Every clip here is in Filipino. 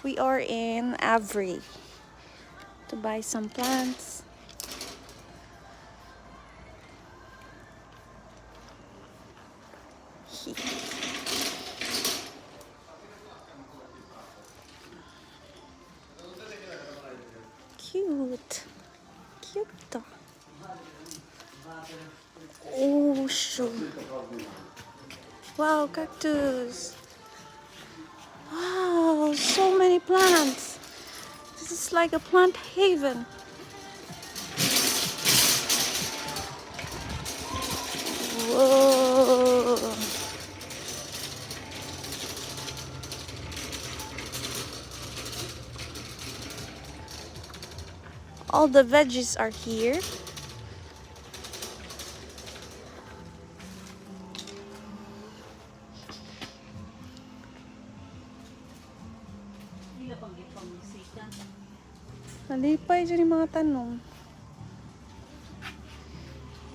We are in AVRI to buy some plants. Cute. Cute. Oh, shoot. Wow, cactus. Wow, so many plants. This is like a plant haven. Whoa. All the veggies are here. Nalipay dyan yung mga tanong.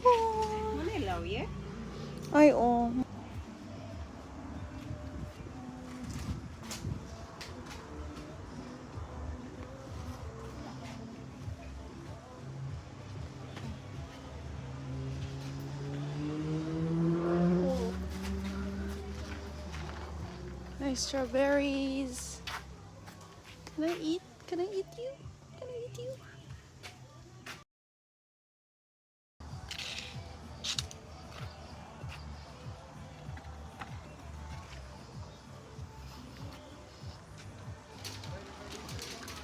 Oh. Manilaw, yeah? Ay, oh. Nice strawberries. Can I eat? Can I eat you? Can I eat you?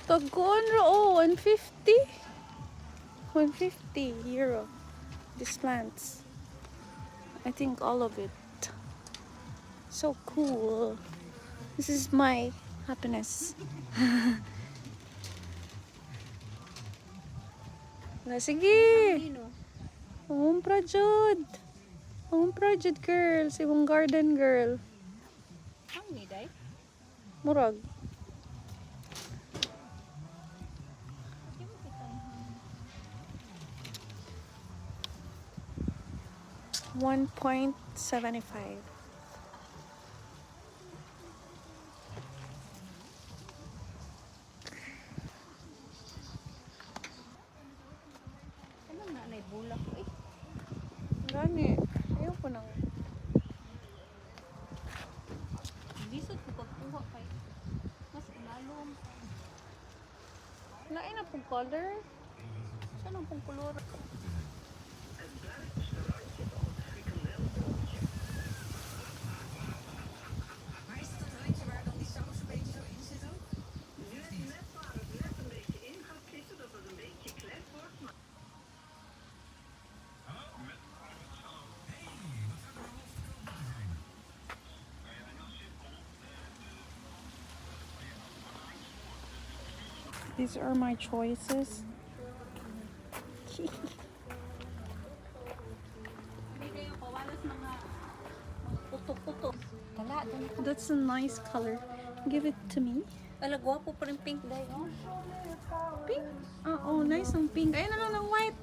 Tagon ro, 150. 150 euro. These plants. I think all of it. So cool. This is my happiness. Na sige. Umpra jud. Umpra jud girl, si mong garden girl. Ang ni day? Murag. $1.75. Anong nanay bulak ko eh? Gani. Ayaw ko nang. Lisod ko pagkuha kay mas inalom. Lain na pong color. Saan ang pong kulor? These are my choices. That's a nice color. Give it to me. Ala, gwapo pa rin pink day, oh. Pink? Oh, nice ang pink. Ayun na lang ng white.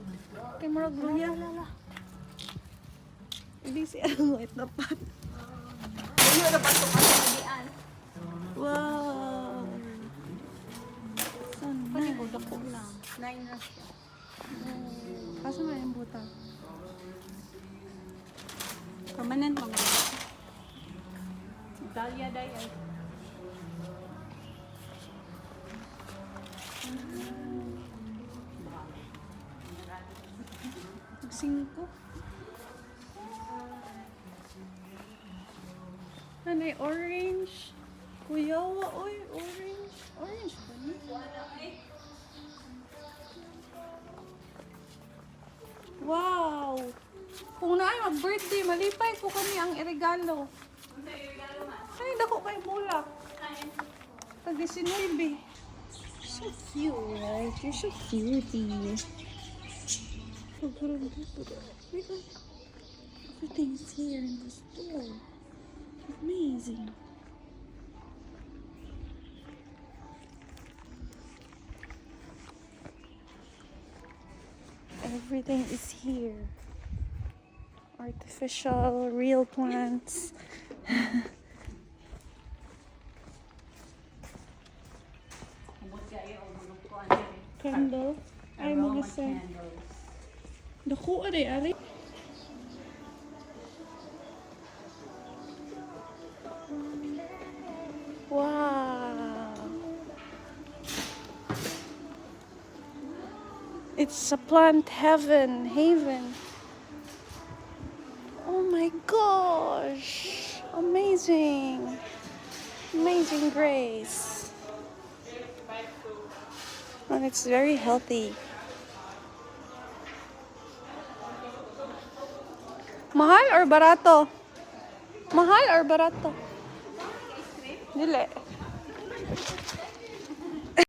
Kay Marag Luya. Hindi si ang white na pat. Ano na ba ito kasi Wow. So nice. Panigod ako na. 9 na siya. Kaso na yung buta. Permanent mga. Dahlia day ay. Cinco. Ano orange? Kuyawa, oy, orange. Orange ba ni? Wow! Kung naay mag-birthday, malipay ko kami ang iregalo. Ay, dako kay bulak. Pag 19. So cute, right? You're so cutie. Everything's here in the store. Amazing. Everything is here. Artificial, real plants. candle. Ay, mga scent. Naku, ari. Wow. It's a plant haven. Oh my gosh. Amazing. Amazing grace. And it's very healthy. Mahal or barato? Mahal or barato? Dili.